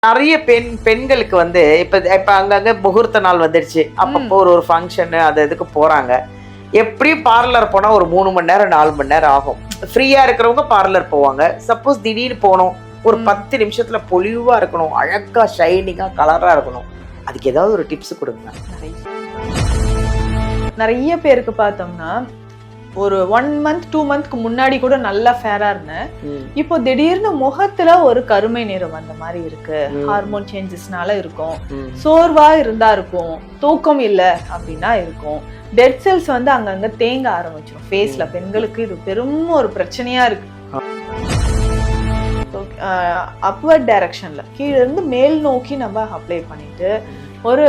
நிறைய பெண்களுக்கு வந்து இப்ப அங்கங்க முகூர்த்த நாள் வந்துடுச்சு. அப்பப்போ ஒரு ஃபங்க்ஷனு அது இதுக்கு போறாங்க. எப்படியும் பார்லர் போனா ஒரு 3 மணி நேரம் 4 மணி நேரம் ஆகும். ஃப்ரீயா இருக்கிறவங்க பார்லர் போவாங்க. சப்போஸ் திடீர்னு போனோம், ஒரு 10 நிமிஷத்துல பொலிவா இருக்கணும், அழகா ஷைனிங்கா கலரா இருக்கணும், அதுக்கு ஏதாவது ஒரு டிப்ஸ் கொடுங்க. நிறைய பேருக்கு பார்த்தோம்னா ஒரு 1 மந்த் 2 மந்த்க்கு முன்னாடி கூட நல்லா ஃபேரா இருந்தேன். இப்போ திடீர்னு முகத்துல ஒரு கருமை நிறம் அந்த மாதிரி இருக்கு. ஹார்மோன் சேஞ்சஸ்னால இருக்கும், சோர்வா இருந்தா இருக்கும், தூக்கம் இல்ல அப்படின்னா இருக்கும், டெட் செல்ஸ் வந்து அங்கங்க தேங்க ஆரம்பிச்சிடும் ஃபேஸ்ல. பெண்களுக்கு இது பெரும் ஒரு பிரச்சனையா இருக்கு. அப்வர்ட் டைரக்ஷன்ல கீழ இருந்து மேல் நோக்கி நம்ம அப்ளை பண்ணிட்டு ஒரு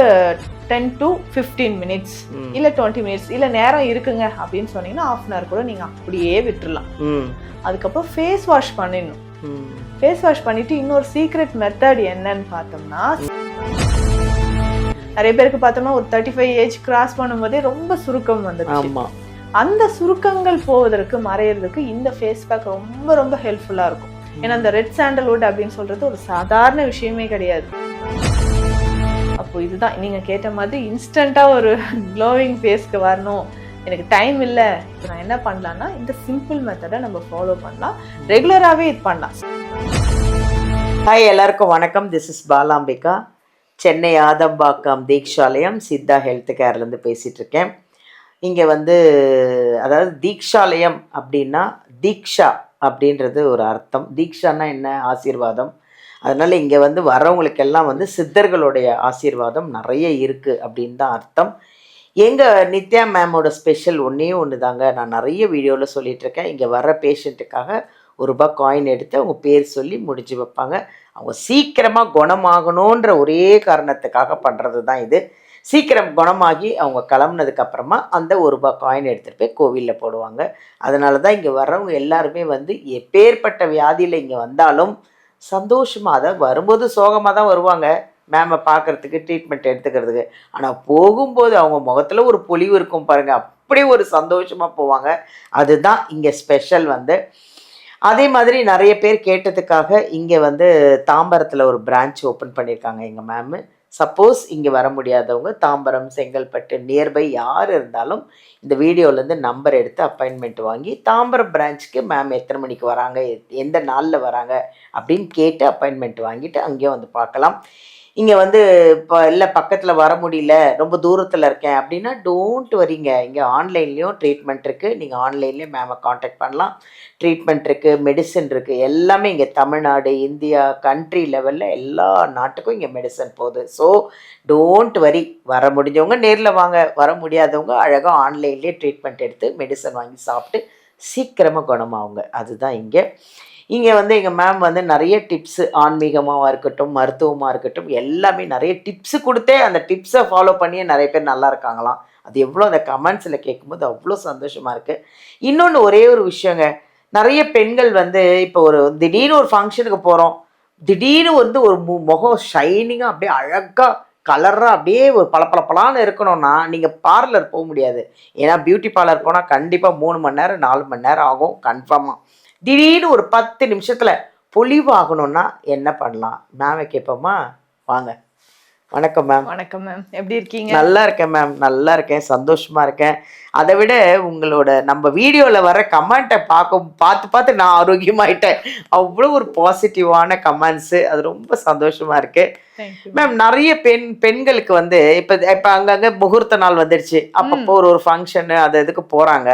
10 to 15 மினிட்ஸ் இல்ல 20 மினிட்ஸ் இல்ல நேரம் இருக்குங்க அப்படின்னு சொன்னீங்கன்னா ½ hour கூட நீங்க அப்படியே விட்டுறலாம். அதுக்கப்புறம் ஃபேஸ் வாஷ் பண்ணிடணும். ஃபேஸ் வாஷ் பண்ணிட்டு இன்னொரு சீக்ரெட் மெத்தட் என்னன்னு பார்த்தோம்னா, நிறைய பேருக்கு பார்த்தோம்னா ஒரு 35 ஏஜ் கிராஸ் பண்ணும்போதே ரொம்ப சுருக்கம் வந்துருச்சு. அந்த சுருக்கங்கள் போவதற்கு மறையறதுக்கு இந்த ஃபேஸ் பேக் ரொம்ப ரொம்ப ஹெல்ப்ஃபுல்லா இருக்கும். ஏன்னா இந்த ரெட் சாண்டல்வுட் அப்படின்னு சொல்றது ஒரு சாதாரண விஷயமே கிடையாது. அப்போ இதுதான் நீங்க கேட்ட மாதிரி இன்ஸ்டன்டா ஒரு க்ளோவிங் ஃபேஸ்க்கு வரணும், எனக்கு டைம் இல்லை, நான் என்ன பண்ணலாம்னா இந்த சிம்பிள் மெத்தடை நம்ம ஃபாலோ பண்ணலாம், ரெகுலராகவே இது பண்ணலாம். ஹாய், எல்லாருக்கும் வணக்கம். This is Balambika, Chennai Adambakkam Dikshalayam Siddha health கேர்லேருந்து பேசிகிட்டு இருக்கேன். இங்கே வந்து அதாவது தீக்ஷாலயம் அப்படின்னா தீக்ஷா அப்படின்றது ஒரு அர்த்தம். தீக்ஷான்னா என்ன? ஆசீர்வாதம். அதனால் இங்கே வந்து வரவங்களுக்கெல்லாம் வந்து சித்தர்களுடைய ஆசீர்வாதம் நிறைய இருக்குது அப்படின்னு தான் அர்த்தம். எங்கள் நித்யா மேமோட ஸ்பெஷல் ஒன்று தாங்க. நான் நிறைய வீடியோவில் சொல்லிகிட்ருக்கேன். இங்கே வர பேஷண்ட்டுக்காக ₹1 காயின் எடுத்து அவங்க பேர் சொல்லி முடிச்சு வைப்பாங்க. அவங்க சீக்கிரமாக குணமாகணுன்ற ஒரே காரணத்துக்காக பண்ணுறது தான் இது. சீக்கிரம் குணமாகி அவங்க கிளம்புனதுக்கப்புறமா அந்த ₹1 காயின் எடுத்துகிட்டு போய் கோவிலில் போடுவாங்க. அதனால தான் இங்கே வர்றவங்க எல்லாருமே வந்து எப்பேற்பட்ட வியாதியில் இங்கே வந்தாலும் சந்தோஷமாக, அதை வரும்போது சோகமாக தான் வருவாங்க மேமை பார்க்குறதுக்கு, ட்ரீட்மெண்ட் எடுத்துக்கிறதுக்கு. ஆனால் போகும்போது அவங்க முகத்தில் ஒரு பொலிவு இருக்கும் பாருங்கள், அப்படி ஒரு சந்தோஷமாக போவாங்க. அதுதான் இங்கே ஸ்பெஷல் வந்து. அதே மாதிரி நிறைய பேர் கேட்டதுக்காக இங்கே வந்து தாம்பரத்தில் ஒரு பிரான்ச் ஓப்பன் பண்ணியிருக்காங்க எங்கள் மேமு. சப்போஸ் இங்கே வர முடியாதவங்க தாம்பரம், செங்கல்பட்டு நியர்பை யார் இருந்தாலும் இந்த வீடியோலேருந்து நம்பர் எடுத்து அப்பாயின்மெண்ட் வாங்கி தாம்பரம் பிரான்ச்சுக்கு மேம் எத்தனை மணிக்கு வராங்க, எந்த நாளில் வராங்க அப்படின்னு கேட்டு அப்பாயின்மெண்ட் வாங்கிட்டு அங்கேயும் வந்து பார்க்கலாம். இங்கே வந்து இப்போ இல்லை பக்கத்தில் வர முடியல, ரொம்ப தூரத்தில் இருக்கேன் அப்படின்னா டோன்ட் வரிங்க. இங்கே ஆன்லைன்லேயும் ட்ரீட்மெண்ட் இருக்குது. நீங்கள் ஆன்லைன்லேயும் மேமை காண்டாக்ட் பண்ணலாம். ட்ரீட்மெண்ட் இருக்குது, மெடிசன் இருக்குது, எல்லாமே இங்கே தமிழ்நாடு, இந்தியா, கண்ட்ரி லெவலில் எல்லா நாட்டுக்கும் இங்கே மெடிசன் போகுது. So don't worry. வர முடிஞ்சவங்க நேரில் வாங்க, வர முடியாதவங்க அழகாக ஆன்லைன்லேயே ட்ரீட்மெண்ட் எடுத்து மெடிசன் வாங்கி சாப்பிட்டு சீக்கிரமாக குணமாகுங்க. அதுதான் இங்கே வந்து எங்கள் மேம் வந்து நிறைய டிப்ஸு, ஆன்மீகமாக இருக்கட்டும், மருத்துவமாக இருக்கட்டும், எல்லாமே நிறைய டிப்ஸு கொடுத்தே அந்த டிப்ஸை ஃபாலோ பண்ணியே நிறைய பேர் நல்லா இருக்காங்களாம். அது எவ்வளோ அந்த கமெண்ட்ஸில் கேட்கும்போது அவ்வளோ சந்தோஷமாக இருக்குது. இன்னொன்று ஒரே ஒரு விஷயங்க, நிறைய பெண்கள் வந்து இப்போ ஒரு திடீர்னு ஒரு ஃபங்க்ஷனுக்கு போகிறோம், திடீர்னு வந்து ஒரு முகம் ஷைனிங்காக அப்படியே அழகாக கலராக அப்படியே ஒரு பளபளன்னு இருக்கணும்னா நீங்கள் பார்லர் போக முடியாது. ஏன்னா பியூட்டி பார்லர் போனால் கண்டிப்பாக 3 மணி நேரம் 4 மணி நேரம் ஆகும் கன்ஃபார்மாக. திடீர்னு ஒரு 10 நிமிஷத்தில் பொலிவாகணும்னா என்ன பண்ணலாம்? மேமை கேட்போமா? வாங்க. வணக்கம் மேம். வணக்கம் மேம், எப்படி இருக்கீங்க? நல்லா இருக்கேன் மேம், நல்லா இருக்கேன், சந்தோஷமாக இருக்கேன். அதை விட உங்களோட நம்ம வீடியோவில் வர கமெண்ட்டை பார்த்து நான் ஆரோக்கியமாயிட்டேன். அவ்வளோ ஒரு பாசிட்டிவான கமெண்ட்ஸு, அது ரொம்ப சந்தோஷமாக இருக்குது மேம். நிறைய பெண்களுக்கு வந்து இப்போ அங்கங்கே முகூர்த்த நாள் வந்துடுச்சு. அப்பப்போ ஒரு ஃபங்க்ஷனு அது இதுக்கு போகிறாங்க.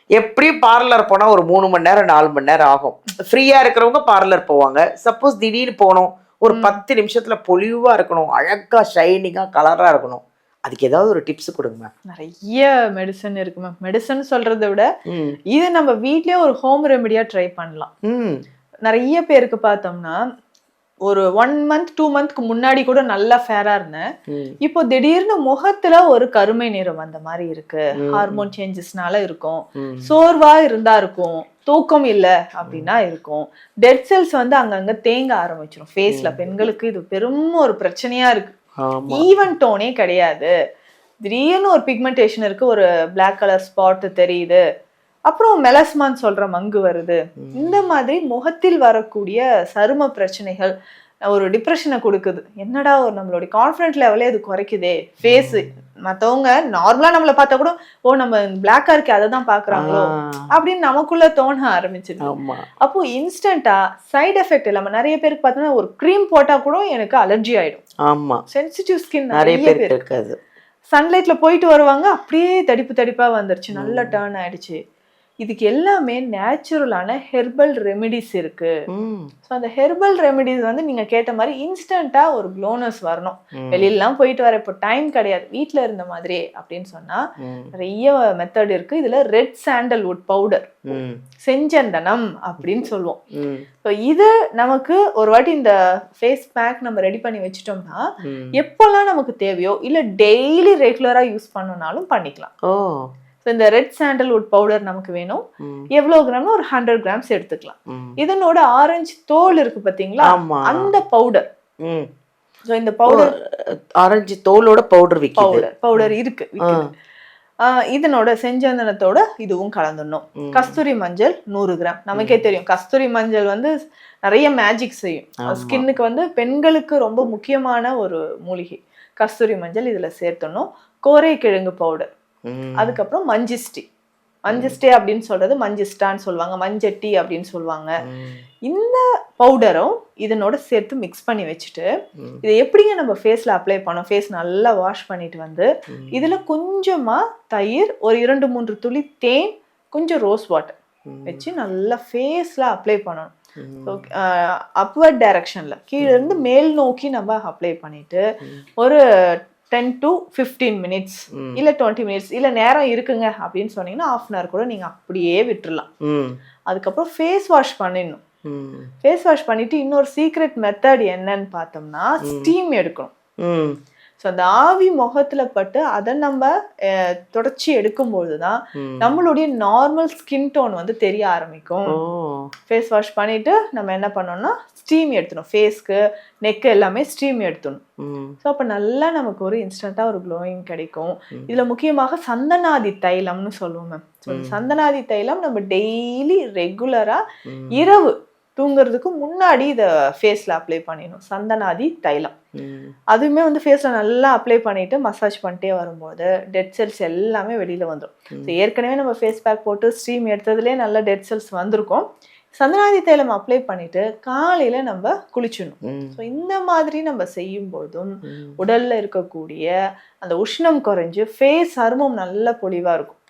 எப்படியும் பார்லர் போனால் ஒரு 3 மணி நேரம் 4 மணி நேரம் ஆகும். ஃப்ரீயாக இருக்கிறவங்க பார்லர் போவாங்க. சப்போஸ் திடீர்னு போனோம், ஒரு 10 நிமிஷத்தில் பொலிவாக இருக்கணும், அழகாக ஷைனிங்காக கலராக இருக்கணும், அதுக்கு ஏதாவது ஒரு டிப்ஸ் கொடுங்க மேம். நிறைய மெடிசன் இருக்கு மேம். மெடிசன் சொல்றதை விட இது நம்ம வீட்லயே ஒரு ஹோம் ரெமெடியா ட்ரை பண்ணலாம். நிறைய பேருக்கு பார்த்தோம்னா ஒரு 1 மந்த் 2 மந்த்க்கு முன்னாடி கூட நல்லா ஃபேரா இருந்தேன். இப்போ திடீர்னு முகத்துல ஒரு கருமை நிறம் அந்த மாதிரி இருக்கு. ஹார்மோன் சேஞ்சஸ்னால இருக்கும், சோர்வா இருந்தா இருக்கும், தூக்கம் இல்ல அப்படின்னா இருக்கும், டெட் செல்ஸ் வந்து அங்கங்க தேங்க ஆரம்பிச்சிடும் ஃபேஸ்ல. பெண்களுக்கு இது பெரும் ஒரு பிரச்சனையா இருக்கு. ஈவன் டோனே கிடையாது, திடீர்னு ஒரு பிக்மெண்டேஷன் இருக்கு, ஒரு பிளாக் கலர் ஸ்பாட் தெரியுது, அப்புறம் மெலஸ்மான்னு சொல்ற மங்கு வருது. இந்த மாதிரி முகத்தில் வரக்கூடிய சரும பிரச்சனைகள், ஒரு டிப்ரெஷனை கொடுக்குது. என்னடா ஒரு நம்மளுடைய கான்ஃபிடென்ட் லெவலே அது குறைக்குதே. ஃபேஸ் மற்றவங்க நார்மலா நம்மளை பார்த்தா கூட ஓ நம்ம பிளாக்கா இருக்கே அதை தான் பாக்குறாங்களோ அப்படின்னு நமக்குள்ள தோண ஆரம்பிச்சிருக்கு. அப்போ இன்ஸ்டன்டா சைடு எஃபெக்ட் இல்லாம நிறைய பேருக்கு பார்த்தோம்னா ஒரு க்ரீம் போட்டா கூட எனக்கு அலர்ஜி ஆயிடும். ஆமா, சென்சிட்டிவ் ஸ்கின் நிறைய பேருக்கு இருக்காது. சன்லைட்ல போயிட்டு வருவாங்க, அப்படியே தடிப்பு தடிப்பா வந்துருச்சு, நல்லா டர்ன் ஆயிடுச்சு. இதுக்கு எல்லாமே நேச்சுரலான ஹெர்பல் ரெமிடிஸ் இருக்கு. ஸோ அந்த ஹெர்பல் ரெமிடிஸ் வந்து நீங்க கேட்ட மாதிரி இன்ஸ்டன்டா ஒரு க்ளோனஸ் வரணும். வெளியிலலாம் போயிட்டு வர இப்போ டைம் கிடையாது, வீட்டில் இருந்த மாதிரி அப்படின்னு சொன்னா நிறைய மெத்தட் இருக்கு. இதுல ரெட் சாண்டல்வுட் பவுடர், செஞ்சந்தனம் அப்படின்னு சொல்லுவோம். ஸோ இது நமக்கு ஒரு வாட்டி இந்த ஃபேஸ் பேக் நம்ம ரெடி பண்ணி வச்சுட்டோம்னா எப்பெல்லாம் நமக்கு தேவையோ இல்ல டெய்லி ரெகுலரா யூஸ் பண்ணனாலும் பண்ணிக்கலாம். இந்த ரெட் சாண்டல்வுட் பவுடர் நமக்கு வேணும். எவ்வளவு கிராம்னா ஒரு 100 கிராம்ஸ் எடுத்துக்கலாம். இதனோட ஆரஞ்சு தோல் இருக்கு பாத்தீங்களா, அந்த பவுடர். இந்த பவுடர் ஆரஞ்சு தோலோட பவுடர் இருக்கு. இதனோட செஞ்சந்தனத்தோட இதுவும் கலந்துடணும். கஸ்தூரி மஞ்சள் 100 கிராம். நமக்கே தெரியும் கஸ்தூரி மஞ்சள் வந்து நிறைய மேஜிக் செய்யும். ஸ்கின்னுக்கு வந்து பெண்களுக்கு ரொம்ப முக்கியமான ஒரு மூலிகை கஸ்தூரி மஞ்சள் இதுல சேர்த்தணும். கோரை கிழங்கு பவுடர், அதுக்கப்புறம் மஞ்சிஸ்டி அப்படின்னு சொல்றது மஞ்சிஸ்டான்னு சொல்லுவாங்க, மஞ்சட்டி அப்படின்னு சொல்லுவாங்க. இந்த பவுடரும் இதனோட சேர்த்து மிக்ஸ் பண்ணி வச்சுட்டு இதை எப்படிங்க நம்ம ஃபேஸ்ல அப்ளை பண்ணோம். ஃபேஸ் நல்லா வாஷ் பண்ணிட்டு வந்து இதுல கொஞ்சமா தயிர், ஒரு 2-3 துளி தேன், கொஞ்சம் ரோஸ் வாட்டர் வச்சு நல்லா ஃபேஸ்ல அப்ளை பண்ணணும். அப்வர்ட் டைரக்ஷன்ல கீழே இருந்து மேல் நோக்கி நம்ம அப்ளை பண்ணிட்டு ஒரு 10 to 15 மினிட்ஸ் இல்ல 20 மினிட்ஸ் இல்ல நேரம் இருக்குங்க அப்படின்னு சொன்னீங்கன்னா 1/2 hour கூட நீங்க அப்படியே விட்டுறலாம். அதுக்கப்புறம் ஃபேஸ் வாஷ் பண்ணிடணும். ஃபேஸ் வாஷ் பண்ணிட்டு இன்னொரு சீக்ரெட் மெத்தட் என்னன்னு பார்த்தோம்னா ஸ்டீம் எடுக்கணும். ஸோ அந்த ஆவி முகத்துல பட்டு அதை நம்ம தொடச்சி எடுக்கும்போதுதான் நம்மளுடைய நார்மல் ஸ்கின் டோன் வந்து தெரிய ஆரம்பிக்கும். ஃபேஸ் வாஷ் பண்ணிட்டு நம்ம என்ன பண்ணோம்னா ஸ்டீம் எடுத்துணும். ஃபேஸ்க்கு நெக்கு எல்லாமே ஸ்டீம் எடுத்துணும். ஸோ அப்போ நல்லா நமக்கு ஒரு இன்ஸ்டன்டா ஒரு க்ளோயிங் கிடைக்கும். இதுல முக்கியமாக சந்தனாதி தைலம்னு சொல்லுவோம் மேம். ஸோ சந்தனாதி தைலம் நம்ம டெய்லி ரெகுலரா இரவு தூங்குறதுக்கு முன்னாடி இதை ஃபேஸ்ல அப்ளை பண்ணிடணும். சந்தனாதி தைலம் அதுவுமே வந்து ஃபேஸ்ல நல்லா அப்ளை பண்ணிட்டு மசாஜ் பண்ணிட்டே வரும்போது டெட் செல்ஸ் எல்லாமே வெளியில வந்துடும். ஏற்கனவே நம்ம ஃபேஸ் பேக் போட்டு ஸ்டீம் எடுத்ததுலேயே நல்ல டெட் செல்ஸ் வந்திருக்கும். சந்தனாதி தைலம் அப்ளை பண்ணிட்டு காலையில நம்ம குளிச்சிடணும். ஸோ இந்த மாதிரி நம்ம செய்யும் போதும் உடல்ல இருக்கக்கூடிய அந்த உஷ்ணம் குறைஞ்சு ஃபேஸ் சருமம் நல்ல பொலிவா இருக்கும்.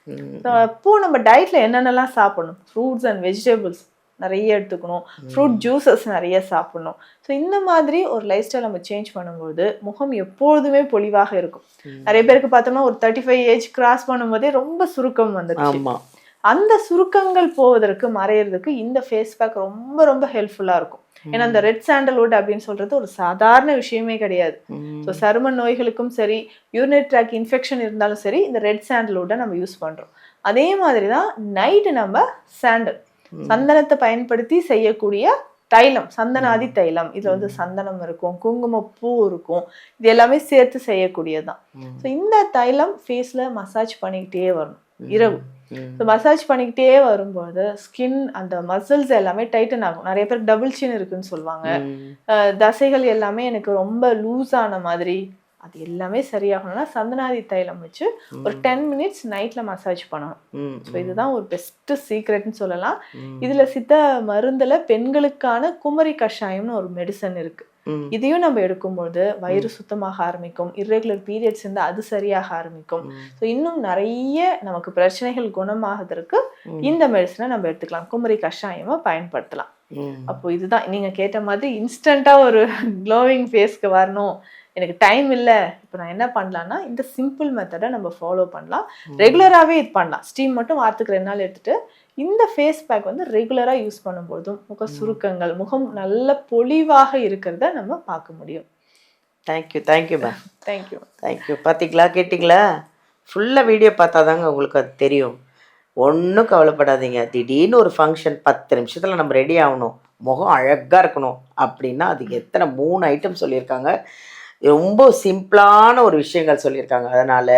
அப்போ நம்ம டயட்ல என்னென்னலாம் சாப்பிடணும், ஃப்ரூட்ஸ் அண்ட் வெஜிடபிள்ஸ் நிறைய எடுத்துக்கணும், ஃப்ரூட் ஜூசஸ் நிறைய சாப்பிடணும். ஸோ இந்த மாதிரி ஒரு லைஃப் ஸ்டைல் நம்ம சேஞ்ச் பண்ணும்போது முகம் எப்பொழுதுமே பொலிவாக இருக்கும். நிறைய பேருக்கு பார்த்தோம்னா ஒரு 35 ஏஜ் கிராஸ் பண்ணும்போதே ரொம்ப சுருக்கம் வந்துருச்சு. அந்த சுருக்கங்கள் போவதற்கு மறையிறதுக்கு இந்த ஃபேஸ் பேக் ரொம்ப ரொம்ப ஹெல்ப்ஃபுல்லா இருக்கும். ஏன்னா அந்த ரெட் சாண்டல்வுட் அப்படின்னு சொல்றது ஒரு சாதாரண விஷயமே கிடையாது. ஸோ சரும நோய்களுக்கும் சரி, யூரினரி ட்ராக் இன்ஃபெக்ஷன் இருந்தாலும் சரி, இந்த ரெட் சாண்டல்வுட்டை நம்ம யூஸ் பண்றோம். அதே மாதிரிதான் நைட்டு நம்ம சந்தனத்தை பயன்படுத்தி செய்யக்கூடிய தைலம், சந்தனாதி தைலம். இதுல வந்து சந்தனம் இருக்கும், குங்குமப்பூ இருக்கும், இது எல்லாமே சேர்த்து செய்யக்கூடியதுதான். ஸோ இந்த தைலம் ஃபேஸ்ல மசாஜ் பண்ணிக்கிட்டே வரணும் இரவு. ஸோ மசாஜ் பண்ணிக்கிட்டே வரும்போது ஸ்கின் அந்த மசில்ஸ் எல்லாமே டைட்டன் ஆகும். நிறைய பேர் டபுள் சின் இருக்குன்னு சொல்லுவாங்க. தசைகள் எல்லாமே எனக்கு ரொம்ப லூஸ் ஆன மாதிரி, அது எல்லாமே சரியாகணும்னா சந்தனாதி தைலம் வச்சு ஒரு 10 மினிட்ஸ் நைட்ல மசாஜ் பண்ணணும். ஸோ இதுதான் ஒரு பெஸ்ட் சீக்ரெட்னு சொல்லலாம். இதுல சித்த மருந்துல பெண்களுக்கான குமரி கஷாயம்னு ஒரு மெடிசன் இருக்கு. இதையும் நம்ம எடுக்கும்போது வயிறு சுத்தமாக ஆரம்பிக்கும், இர்ரெகுலர் பீரியட்ஸ் இருந்தால் அது சரியாக ஆரம்பிக்கும். ஸோ இன்னும் நிறைய நமக்கு பிரச்சனைகள் குணமாகறதுக்கு இந்த மெடிசனை நம்ம எடுத்துக்கலாம், குமரி கஷாயமா பயன்படுத்தலாம். அப்போ இதுதான் நீங்க கேட்ட மாதிரி இன்ஸ்டன்டா ஒரு க்ளோவிங் ஃபேஸ்க்கு வரணும், எனக்கு டைம் இல்லை, இப்போ நான் என்ன பண்ணலாம்னா இந்த சிம்பிள் மெத்தடை நம்ம ஃபாலோ பண்ணலாம். ரெகுலராகவே இது பண்ணலாம். ஸ்டீம் மட்டும் வாரத்துக்கு 2 நாள் எடுத்துட்டு இந்த ஃபேஸ் பேக் வந்து ரெகுலராக யூஸ் பண்ணும்போதும் முக சுருக்கங்கள், முகம் நல்ல பொலிவாக இருக்கிறத நம்ம பார்க்க முடியும். Thank you ma'am. தேங்க்யூ. பார்த்தீங்களா, கேட்டிங்களா? ஃபுல்லாக வீடியோ பார்த்தா தாங்க உங்களுக்கு அது தெரியும். ஒன்றும் கவலைப்படாதீங்க. திடீர்னு ஒரு ஃபங்க்ஷன் 10 நிமிஷத்தில் நம்ம ரெடி ஆகணும், முகம் அழகாக இருக்கணும் அப்படின்னா அதுக்கு எத்தனை 3 ஐட்டம் சொல்லியிருக்காங்க. ரொம்ப சிம்பிளான ஒரு விஷயங்கள் சொல்லியிருக்காங்க. அதனால்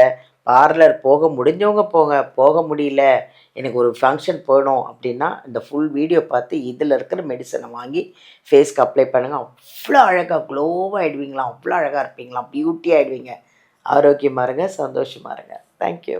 பார்லர் போக முடிஞ்சவங்க போங்க, போக முடியல எனக்கு ஒரு ஃபங்க்ஷன் போகணும் அப்படின்னா இந்த ஃபுல் வீடியோ பார்த்து இதில் இருக்கிற மெடிசனை வாங்கி ஃபேஸ்க்கு அப்ளை பண்ணுங்கள். அவ்வளோ அழகாக க்ளோவாக ஆகிடுவீங்களாம், அவ்வளோ அழகாக இருப்பீங்களாம், பியூட்டி ஆகிடுவீங்க. ஆரோக்கியமாக இருங்க, சந்தோஷமாக இருங்க. தேங்க்யூ.